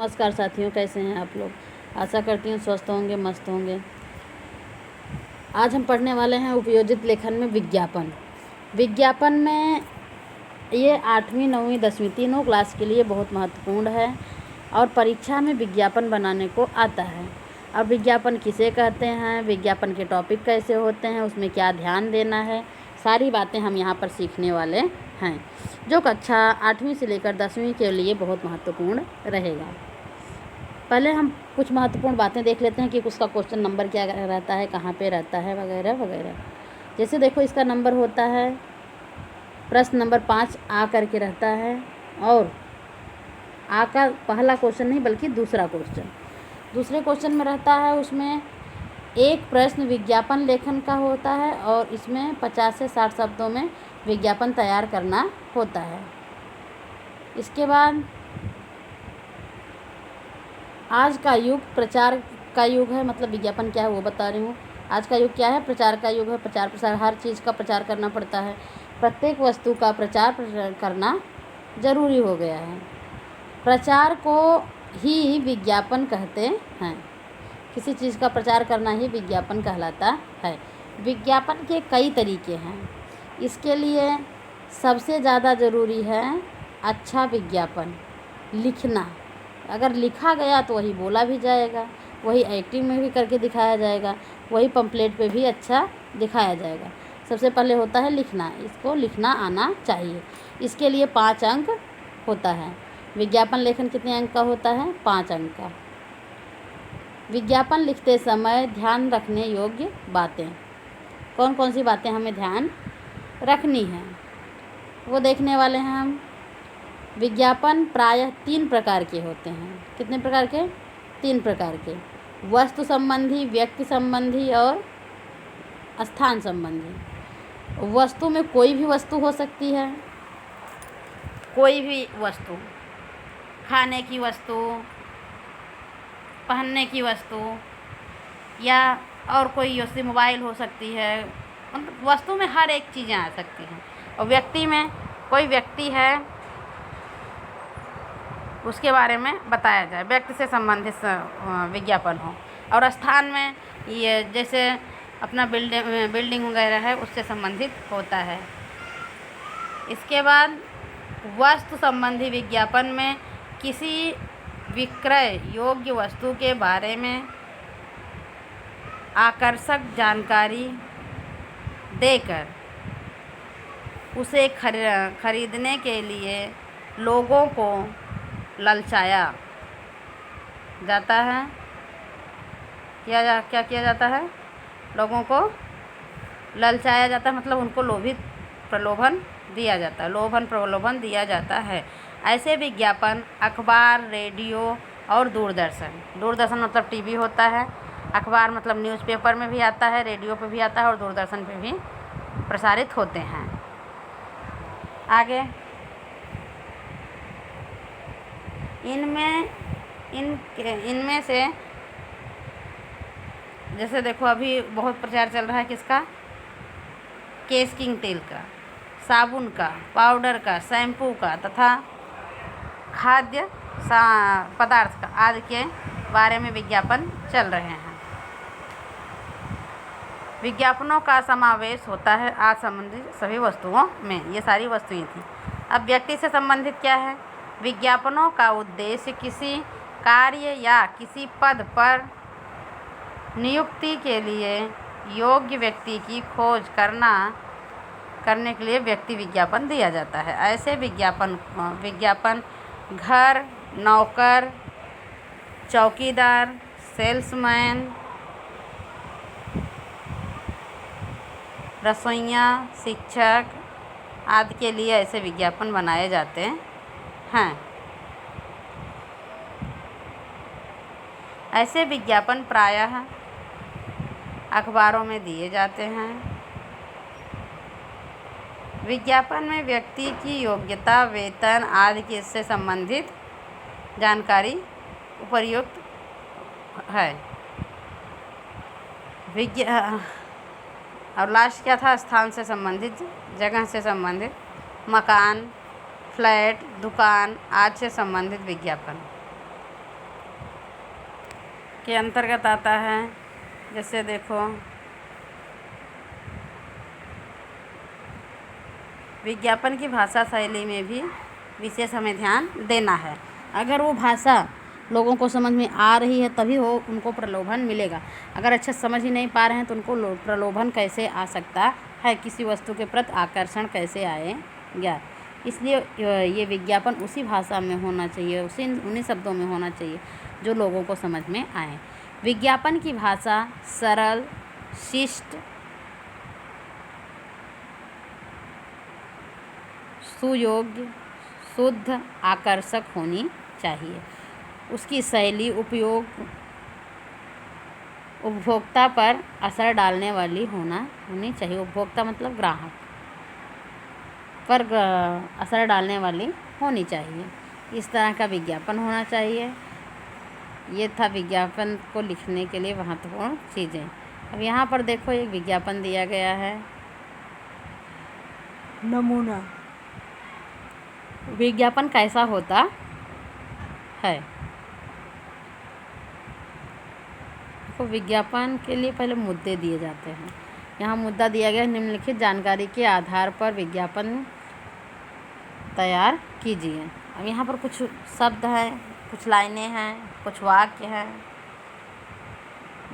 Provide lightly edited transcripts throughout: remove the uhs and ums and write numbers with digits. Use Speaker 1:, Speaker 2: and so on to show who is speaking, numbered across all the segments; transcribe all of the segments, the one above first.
Speaker 1: नमस्कार साथियों, कैसे हैं आप लोग। आशा करती हूँ स्वस्थ होंगे, मस्त होंगे। आज हम पढ़ने वाले हैं उपयोजित लेखन में विज्ञापन। विज्ञापन में ये 8वीं 9वीं 10वीं तीनों क्लास के लिए बहुत महत्वपूर्ण है और परीक्षा में विज्ञापन बनाने को आता है। अब विज्ञापन किसे कहते हैं, विज्ञापन के टॉपिक कैसे होते हैं, उसमें क्या ध्यान देना है, सारी बातें हम यहाँ पर सीखने वाले हैं, जो कक्षा 8वीं से लेकर 10वीं के लिए बहुत महत्वपूर्ण रहेगा। पहले हम कुछ महत्वपूर्ण बातें देख लेते हैं कि उसका क्वेश्चन नंबर क्या रहता है, कहाँ पे रहता है, वगैरह वगैरह। जैसे देखो, इसका नंबर होता है प्रश्न नंबर 5 आ करके रहता है, और आ का पहला क्वेश्चन नहीं बल्कि दूसरा क्वेश्चन। दूसरे क्वेश्चन में रहता है, उसमें एक प्रश्न विज्ञापन लेखन का होता है और इसमें 50 से 60 शब्दों में विज्ञापन तैयार करना होता है। इसके बाद आज का युग प्रचार का युग है, मतलब विज्ञापन क्या है वो बता रही हूँ। आज का युग क्या है? प्रचार का युग है। प्रचार प्रसार, हर चीज़ का प्रचार करना पड़ता है। प्रत्येक वस्तु का प्रचार करना ज़रूरी हो गया है। प्रचार को ही विज्ञापन कहते हैं। किसी चीज़ का प्रचार करना ही विज्ञापन कहलाता है। विज्ञापन के कई तरीके हैं। इसके लिए सबसे ज़्यादा ज़रूरी है अच्छा विज्ञापन लिखना। अगर लिखा गया तो वही बोला भी जाएगा, वही एक्टिंग में भी करके दिखाया जाएगा, वही पम्पलेट पे भी अच्छा दिखाया जाएगा। सबसे पहले होता है लिखना। इसको लिखना आना चाहिए। इसके लिए 5 अंक होता है। विज्ञापन लेखन कितने अंक का होता है? 5 अंक का। विज्ञापन लिखते समय ध्यान रखने योग्य बातें, कौन कौन सी बातें हमें ध्यान रखनी है वो देखने वाले हैं हम। विज्ञापन प्रायः 3 प्रकार के होते हैं। कितने प्रकार के? 3 प्रकार के। वस्तु संबंधी, व्यक्ति संबंधी और स्थान संबंधी। वस्तु में कोई भी वस्तु हो सकती है, कोई भी वस्तु, खाने की वस्तु, पहनने की वस्तु, या और कोई जैसे मोबाइल हो सकती है। मतलब वस्तु में हर एक चीज़ें आ सकती हैं। और व्यक्ति में कोई व्यक्ति है, उसके बारे में बताया जाए, व्यक्ति से संबंधित विज्ञापन हो। और स्थान में ये जैसे अपना बिल्डिंग वगैरह है, उससे संबंधित होता है। इसके बाद वस्तु संबंधी विज्ञापन में किसी विक्रय योग्य वस्तु के बारे में आकर्षक जानकारी देकर उसे खरीदने के लिए लोगों को ललचाया जाता है। क्या किया जाता है? लोगों को ललचाया जाता है, मतलब उनको प्रलोभन दिया जाता है, प्रलोभन दिया जाता है। ऐसे विज्ञापन अखबार, रेडियो और दूरदर्शन मतलब टीवी होता है। अखबार मतलब न्यूज़पेपर में भी आता है, रेडियो पे भी आता है और दूरदर्शन पे भी प्रसारित होते हैं। आगे इनमें से जैसे देखो, अभी बहुत प्रचार चल रहा है किसका? केश किंग तेल का, साबुन का, पाउडर का, शैम्पू का तथा खाद्य पदार्थ का आदि के बारे में विज्ञापन चल रहे हैं। विज्ञापनों का समावेश होता है आज संबंधित सभी वस्तुओं में। ये सारी वस्तुएं थी। अब व्यक्ति से संबंधित क्या है? विज्ञापनों का उद्देश्य किसी कार्य या किसी पद पर नियुक्ति के लिए योग्य व्यक्ति की खोज करने के लिए व्यक्ति विज्ञापन दिया जाता है। ऐसे विज्ञापन घर, नौकर, चौकीदार, सेल्समैन, रसोइया, शिक्षक आदि के लिए ऐसे विज्ञापन बनाए जाते हैं। ऐसे विज्ञापन प्रायः अखबारों में दिए जाते हैं। विज्ञापन में व्यक्ति की योग्यता, वेतन आदि से संबंधित जानकारी उपयुक्त है। और लास्ट क्या था? स्थान से संबंधित, जगह से संबंधित, मकान, फ्लैट, दुकान आदि से संबंधित विज्ञापन। के अंतर्गत आता है। जैसे देखो, विज्ञापन की भाषा शैली में भी विशेष हमें ध्यान देना है। अगर वो भाषा लोगों को समझ में आ रही है तभी वो उनको प्रलोभन मिलेगा। अगर अच्छा समझ ही नहीं पा रहे हैं तो उनको प्रलोभन कैसे आ सकता है, किसी वस्तु के प्रति आकर्षण कैसे आएगा। इसलिए ये विज्ञापन उसी भाषा में होना चाहिए, उन्हीं शब्दों में होना चाहिए जो लोगों को समझ में आए। विज्ञापन की भाषा सरल, शिष्ट, सुयोग्य, शुद्ध, आकर्षक होनी चाहिए। उसकी शैली उपभोक्ता पर असर डालने वाली होनी चाहिए। उपभोक्ता मतलब ग्राहक पर असर डालने वाली होनी चाहिए। इस तरह का विज्ञापन होना चाहिए। ये था विज्ञापन को लिखने के लिए महत्वपूर्ण चीज़ें। अब यहाँ पर देखो, एक विज्ञापन दिया गया है, नमूना। विज्ञापन कैसा होता है। तो विज्ञापन के लिए पहले मुद्दे दिए जाते हैं। यहाँ मुद्दा दिया गया है, निम्नलिखित जानकारी के आधार पर विज्ञापन तैयार कीजिए। अब यहाँ पर कुछ शब्द हैं, कुछ लाइनें हैं, कुछ वाक्य हैं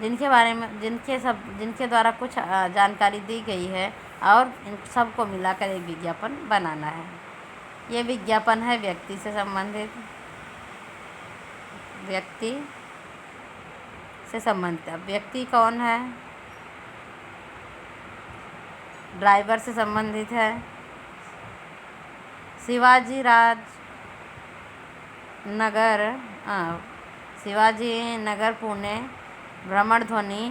Speaker 1: जिनके बारे में जिनके द्वारा कुछ जानकारी दी गई है और इन सबको मिलाकर एक विज्ञापन बनाना है। ये विज्ञापन है व्यक्ति से संबंधित, अब व्यक्ति कौन है? ड्राइवर से संबंधित है। शिवाजी नगर पुणे भ्रमण ध्वनि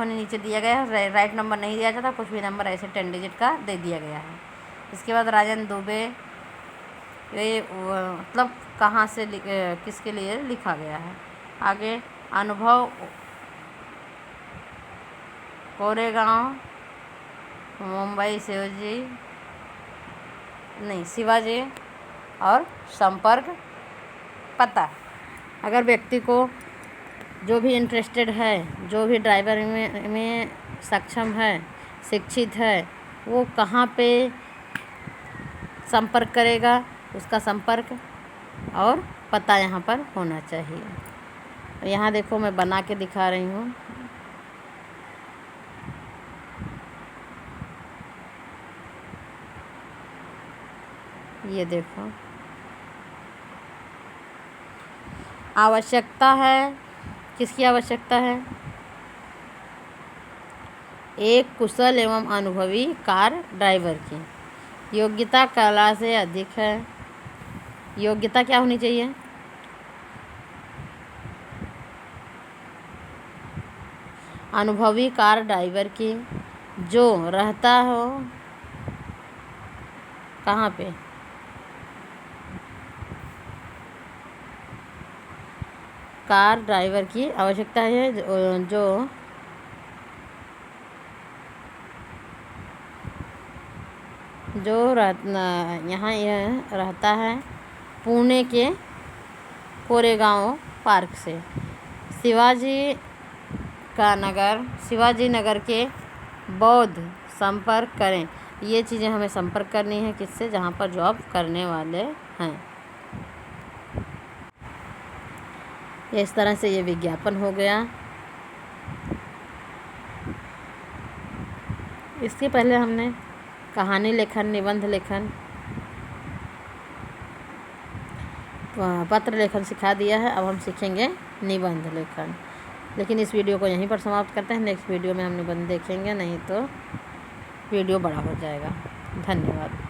Speaker 1: नीचे दिया गया है। राइट नंबर नहीं दिया जाता, कुछ भी नंबर ऐसे 10 डिजिट का दे दिया गया है। इसके बाद राजन दुबे, ये मतलब कहाँ से किसके लिए लिखा गया है। आगे अनुभव कोरेगांव मुंबई शिवाजी और संपर्क पता। अगर व्यक्ति को जो भी इंटरेस्टेड है, जो भी ड्राइवर में सक्षम है, शिक्षित है, वो कहाँ पे संपर्क करेगा, उसका संपर्क और पता यहाँ पर होना चाहिए। यहाँ देखो, मैं बना के दिखा रही हूँ। ये देखो, आवश्यकता है, किसकी आवश्यकता है? एक कुशल एवं अनुभवी कार ड्राइवर की। योग्यता कला से अधिक है। योग्यता क्या होनी चाहिए? अनुभवी कार ड्राइवर की, जो रहता हो कहाँ पे? कार ड्राइवर की आवश्यकता है जो यहाँ रहता है पुणे के कोरेगांव पार्क से शिवाजी नगर के बौद्ध संपर्क करें। ये चीज़ें हमें संपर्क करनी है किससे? जहाँ पर जॉब करने वाले हैं। इस तरह से ये विज्ञापन हो गया। इसके पहले हमने कहानी लेखन, निबंध लेखन, पत्र लेखन सिखा दिया है। अब हम सीखेंगे निबंध लेखन। लेकिन इस वीडियो को यहीं पर समाप्त करते हैं। नेक्स्ट वीडियो में हम निबंध देखेंगे, नहीं तो वीडियो बड़ा हो जाएगा। धन्यवाद।